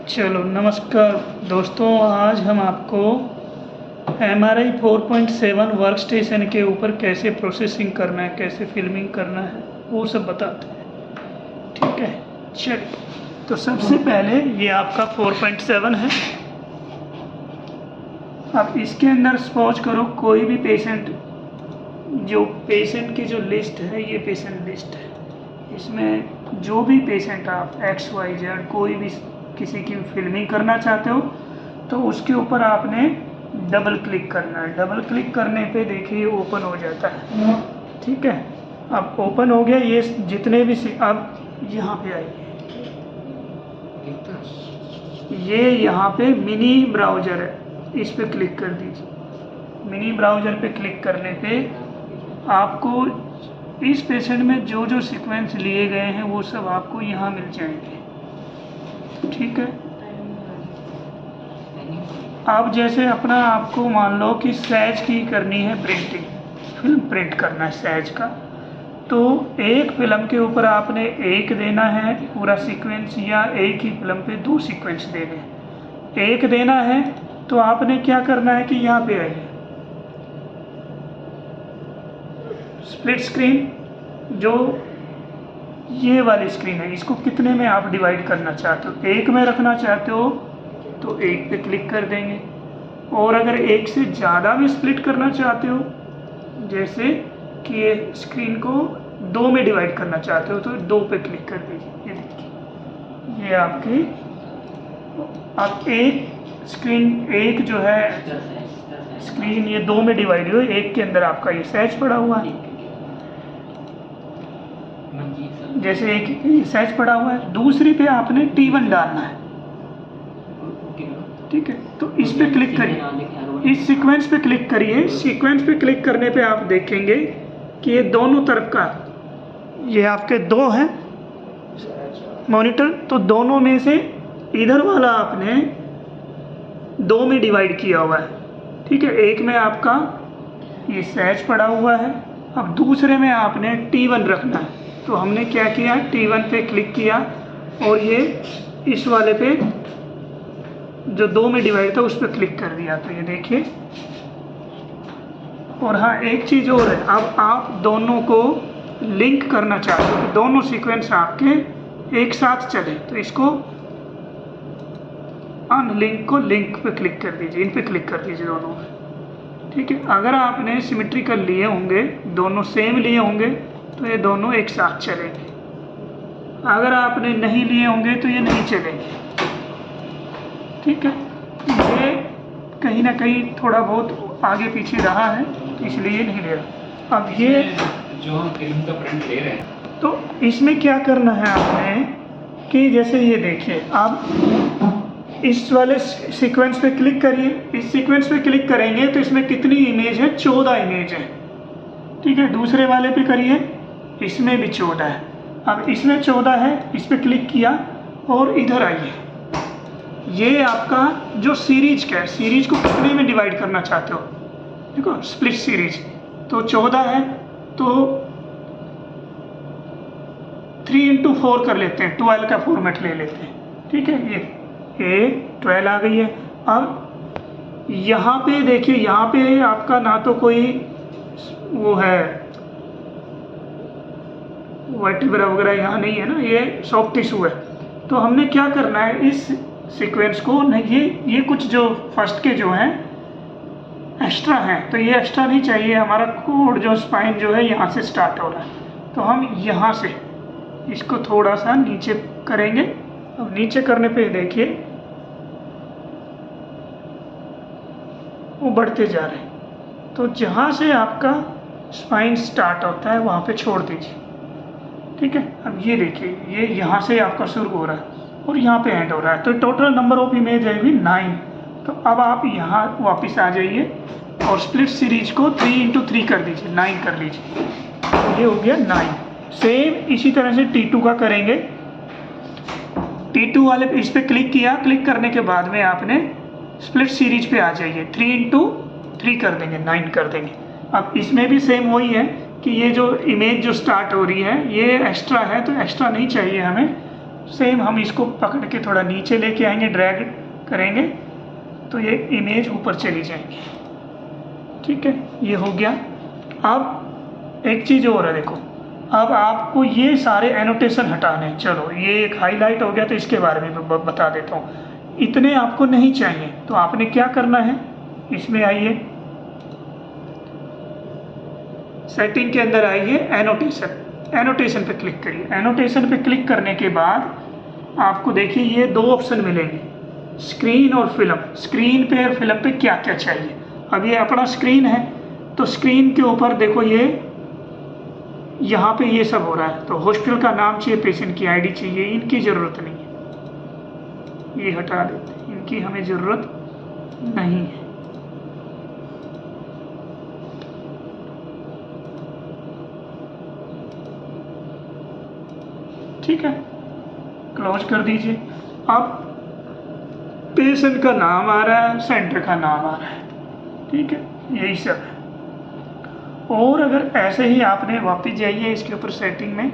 चलो नमस्कार दोस्तों, आज हम आपको MRI 4.7 वर्क स्टेशन के ऊपर कैसे प्रोसेसिंग करना है, कैसे फिल्मिंग करना है, वो सब बताते हैं। ठीक है, चलिए। तो सबसे पहले ये आपका 4.7 है। अब इसके अंदर सपोज करो कोई भी पेशेंट, जो पेशेंट की जो लिस्ट है ये पेशेंट लिस्ट है। इसमें जो भी पेशेंट आप XYZ कोई भी किसी की फिल्मिंग करना चाहते हो तो उसके ऊपर आपने डबल क्लिक करना है। डबल क्लिक करने पे देखिए ओपन हो जाता है। ठीक है, अब ओपन हो गया। ये जितने भी अब यहाँ पे आइए, ये यहाँ पे मिनी ब्राउज़र है, इस पे क्लिक कर दीजिए। मिनी ब्राउज़र पे क्लिक करने पे आपको इस पेशेंट में जो जो सीक्वेंस लिए गए हैं वो सब आपको यहाँ मिल जाएंगे। ठीक है, अब जैसे अपना आपको मान लो कि सैज की करनी है प्रिंटिंग, फिल्म प्रिंट करना है सैज का, तो एक फिल्म के ऊपर आपने एक देना है पूरा सीक्वेंस, या एक ही फिल्म पे 2 सीक्वेंस देने हैं। एक देना है तो आपने क्या करना है कि यहाँ पे आइए, स्प्लिट स्क्रीन, जो ये वाली स्क्रीन है, इसको कितने में आप डिवाइड करना चाहते हो। एक में रखना चाहते हो तो एक पे क्लिक कर देंगे, और अगर एक से ज़्यादा भी स्प्लिट करना चाहते हो, जैसे कि ये स्क्रीन को 2 में डिवाइड करना चाहते हो तो 2 पे क्लिक कर दीजिए। ये देखिए, ये आपकी अब एक स्क्रीन, एक जो है स्क्रीन ये 2 में डिवाइड हुई, एक के अंदर आपका ये सैज पड़ा हुआ है। जैसे एक सैज पड़ा हुआ है, दूसरी पे आपने T1 डालना है। ठीक है, तो इस पे क्लिक करिए, इस सीक्वेंस पे क्लिक करिए। सीक्वेंस पे क्लिक करने पे आप देखेंगे कि ये दोनों तरफ का, ये आपके 2 हैं मॉनिटर, तो दोनों में से इधर वाला आपने 2 में डिवाइड किया हुआ है। ठीक है, एक में आपका ये सैज पड़ा हुआ है, अब दूसरे में आपने T1 रखना है। तो हमने क्या किया, T1 पे क्लिक किया और ये इस वाले पे जो 2 में डिवाइड था उस पर क्लिक कर दिया, तो ये देखिए। और हाँ, एक चीज़ और है, अब आप दोनों को लिंक करना चाहते हो कि दोनों सीक्वेंस आपके एक साथ चले, तो इसको अनलिंक को लिंक पे क्लिक कर दीजिए, इन पे क्लिक कर दीजिए दोनों। ठीक है, अगर आपने सिमेट्रिकल लिए होंगे, दोनों सेम लिए होंगे तो ये दोनों एक साथ चलेंगे। अगर आपने नहीं लिए होंगे तो ये नहीं चलेंगे। ठीक है, ये कहीं ना कहीं थोड़ा बहुत आगे पीछे रहा है तो इसलिए नहीं ले रहा। अब ये जो हम फिल्म का प्रिंट ले रहे हैं, तो इसमें क्या करना है आपने कि जैसे ये देखिए, आप इस वाले सीक्वेंस पे क्लिक करिए। इस सीक्वेंस पे क्लिक करेंगे तो इसमें कितनी इमेज है, 14 इमेज है। ठीक है, दूसरे वाले पे करिए, इसमें भी 14 है। अब इसमें 14 है, इस पे क्लिक किया और इधर आइए। ये आपका जो सीरीज का है, सीरीज को कितने में डिवाइड करना चाहते हो, देखो स्प्लिट सीरीज, तो 14 है तो 3x4 कर लेते हैं, 12 का फॉर्मेट ले लेते हैं। ठीक है, ये 12 आ गई है। अब यहाँ पे देखिए, यहाँ पे आपका ना तो कोई वो है वर्टिब्रा वगैरह यहाँ नहीं है ना, ये सॉफ्ट टिश्यू है। तो हमने क्या करना है, इस सीक्वेंस को नहीं, ये कुछ जो फर्स्ट के जो हैं एक्स्ट्रा हैं, तो ये एक्स्ट्रा नहीं चाहिए। हमारा कोड जो स्पाइन जो है यहाँ से स्टार्ट हो रहा है, तो हम यहाँ से इसको थोड़ा सा नीचे करेंगे। अब नीचे करने पे देखिए वो बढ़ते जा रहे हैं, तो जहाँ से आपका स्पाइन स्टार्ट होता है वहाँ पे छोड़ दीजिए। ठीक है, अब ये देखिए, ये यहाँ से आपका शुरू हो रहा है और यहाँ पे एंड हो रहा है, तो टोटल नंबर ऑफ इमेज है भी 9। तो अब आप यहाँ वापस आ जाइए और स्प्लिट सीरीज को 3x3 कर दीजिए, 9 कर लीजिए, ये हो गया 9। सेम इसी तरह से T2 का करेंगे। T2 वाले पे इस पर क्लिक किया, क्लिक करने के बाद में आपने स्प्लिट सीरीज पे आ जाइए, 3x3 कर देंगे, 9 कर देंगे। अब इसमें भी सेम वही है कि ये जो इमेज जो स्टार्ट हो रही है ये एक्स्ट्रा है, तो एक्स्ट्रा नहीं चाहिए हमें, सेम हम इसको पकड़ के थोड़ा नीचे लेके आएंगे, ड्रैग करेंगे तो ये इमेज ऊपर चली जाएगी। ठीक है, ये हो गया। अब एक चीज़ और है, देखो अब आपको ये सारे एनोटेशन हटाने हैं। चलो ये एक हाईलाइट हो गया, तो इसके बारे में बता देता हूँ। इतने आपको नहीं चाहिए, तो आपने क्या करना है, इसमें आइए, सेटिंग के अंदर आइए, एनोटेशन पे क्लिक करिए। एनोटेशन पे क्लिक करने के बाद आपको देखिए ये दो ऑप्शन मिलेंगे, स्क्रीन और फिल्म। स्क्रीन पे और फिल्म पे क्या क्या चाहिए। अब ये अपना स्क्रीन है, तो स्क्रीन के ऊपर देखो ये यहाँ पे ये सब हो रहा है। तो हॉस्पिटल का नाम चाहिए, पेशेंट की आईडी चाहिए, इनकी ज़रूरत नहीं है, ये हटा देते हैं, इनकी हमें ज़रूरत नहीं है। ठीक है, क्लोज कर दीजिए। अब पेशेंट का नाम आ रहा है, सेंटर का नाम आ रहा है। ठीक है, यही सब है। और अगर ऐसे ही आपने वापस जाइए इसके ऊपर सेटिंग में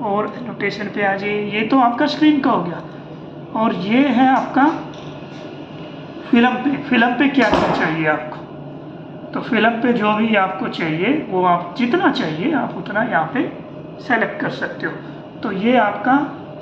और एनोटेशन पे आ जाइए। ये तो आपका स्क्रीन का हो गया, और ये है आपका फिल्म पे। फिल्म पे क्या क्या चाहिए आपको, तो फिल्म पे जो भी आपको चाहिए वो आप जितना चाहिए आप उतना यहाँ पे सेलेक्ट कर सकते हो। तो ये आपका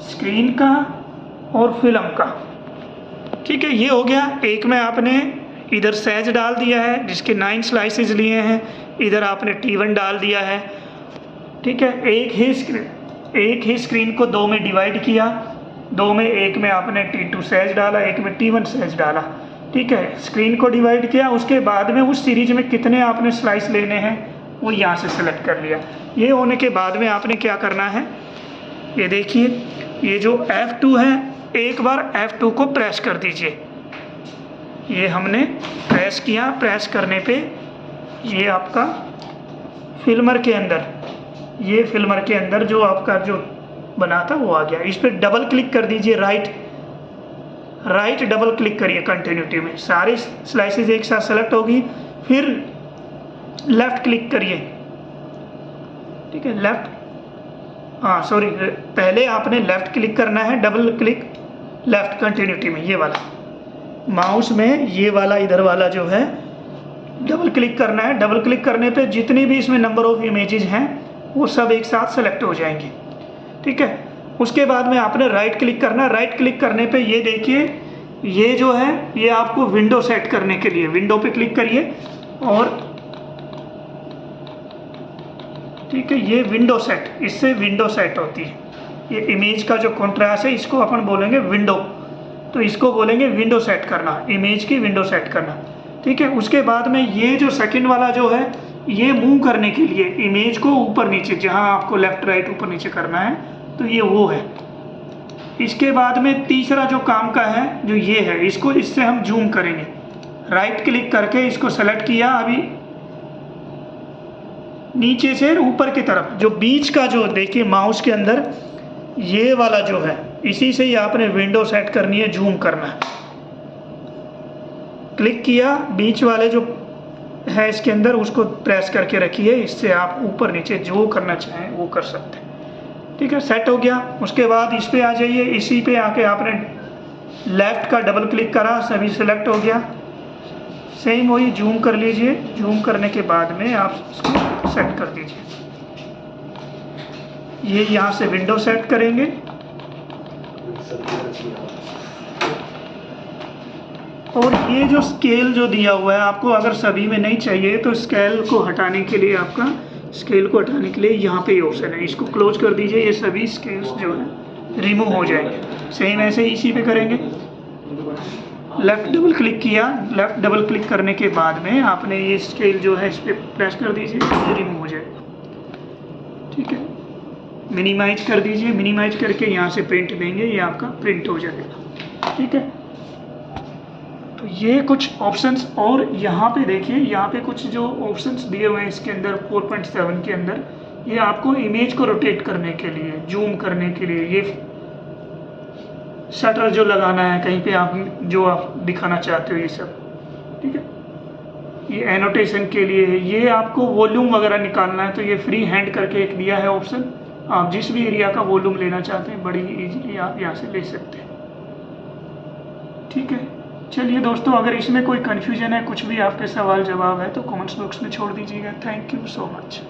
स्क्रीन का और फिल्म का। ठीक है, ये हो गया। एक में आपने इधर सहज डाल दिया है जिसके 9 स्लाइसेस लिए हैं, इधर आपने T1 डाल दिया है। ठीक है, एक ही स्क्रीन को दो में डिवाइड किया, दो में, एक में आपने T2 सहज डाला, एक में T1 सहज डाला। ठीक है, स्क्रीन को डिवाइड किया, उसके बाद में उस सीरीज में कितने आपने स्लाइस लेने हैं वो यहाँ से सेलेक्ट कर लिया। ये होने के बाद में आपने क्या करना है, ये देखिए, ये जो F2 है, एक बार F2 को प्रेस कर दीजिए। ये हमने प्रेस किया, प्रेस करने पे ये आपका फिल्मर के अंदर, ये फिल्मर के अंदर जो आपका जो बना था वो आ गया। इस पर डबल क्लिक कर दीजिए, राइट डबल क्लिक करिए कंटिन्यूटी में, सारी स्लाइसेस एक साथ सेलेक्ट होगी। फिर लेफ़्ट क्लिक करिए। ठीक है, सॉरी, पहले आपने लेफ़्ट क्लिक करना है, डबल क्लिक लेफ़्ट कंटिन्यूटी में, ये वाला माउस में, ये वाला इधर वाला जो है डबल क्लिक करना है। डबल क्लिक करने पे जितनी भी इसमें नंबर ऑफ इमेजेस हैं वो सब एक साथ सेलेक्ट हो जाएंगे। ठीक है, उसके बाद में आपने राइट क्लिक करना। राइट क्लिक करने पे ये देखिए, ये जो है ये आपको विंडो सेट करने के लिए, विंडो पे क्लिक करिए और ठीक है, ये विंडो सेट, इससे विंडो सेट होती है। ये इमेज का जो कॉन्ट्रास्ट है इसको अपन बोलेंगे विंडो, तो इसको बोलेंगे विंडो सेट करना, इमेज की विंडो सेट करना। ठीक है, उसके बाद में ये जो सेकंड वाला जो है, ये मूव करने के लिए इमेज को ऊपर नीचे, जहां आपको लेफ्ट राइट ऊपर नीचे करना है, तो ये वो है। इसके बाद में तीसरा जो काम का है जो ये है, इसको इससे हम जूम करेंगे। राइट क्लिक करके इसको सेलेक्ट किया, अभी नीचे से ऊपर की तरफ जो बीच का जो देखिए माउस के अंदर ये वाला जो है, इसी से ही आपने विंडो सेट करनी है, जूम करना है। क्लिक किया, बीच वाले जो है इसके अंदर उसको प्रेस करके रखिए, इससे आप ऊपर नीचे जो करना चाहें वो कर सकते हैं। ठीक है, सेट हो गया। उसके बाद इस पे आ जाइए, इसी पे आके आपने लेफ़्ट का डबल क्लिक करा, सभी सेलेक्ट हो गया। सेम वही जूम कर लीजिए, जूम करने के बाद में आप इसको सेट कर दीजिए। ये यहाँ से विंडो सेट करेंगे, और ये जो स्केल जो दिया हुआ है आपको, अगर सभी में नहीं चाहिए तो स्केल को हटाने के लिए, आपका स्केल को हटाने के लिए यहाँ पे ऑप्शन है, इसको क्लोज कर दीजिए। ये सभी स्केल्स जो है रिमूव हो जाएंगे। सेम ऐसे इसी पे करेंगे, लेफ़्ट डबल क्लिक किया, लेफ़्ट डबल क्लिक करने के बाद में आपने ये स्केल जो है इस पर प्रेस कर दीजिए, ये रिमूव हो जाएगा। ठीक है, मिनिमाइज कर दीजिए, मिनिमाइज करके यहाँ से प्रिंट देंगे, ये आपका प्रिंट हो जाएगा। ठीक है, तो ये कुछ ऑप्शंस, और यहाँ पे देखिए, यहाँ पे कुछ जो ऑप्शंस दिए हुए हैं इसके अंदर 4.7 के अंदर, ये आपको इमेज को रोटेट करने के लिए, जूम करने के लिए, ये शटर जो लगाना है कहीं पे आप जो आप दिखाना चाहते हो, ये सब। ठीक है, ये एनोटेशन के लिए, ये आपको वॉल्यूम वगैरह निकालना है तो ये फ्री हैंड करके एक दिया है ऑप्शन, आप जिस भी एरिया का वॉल्यूम लेना चाहते हैं बड़ी इजीली आप यहाँ से ले सकते हैं। ठीक है, चलिए दोस्तों, अगर इसमें कोई कन्फ्यूजन है, कुछ भी आपके सवाल जवाब है तो कमेंट्स बॉक्स में छोड़ दीजिएगा। Thank you so much.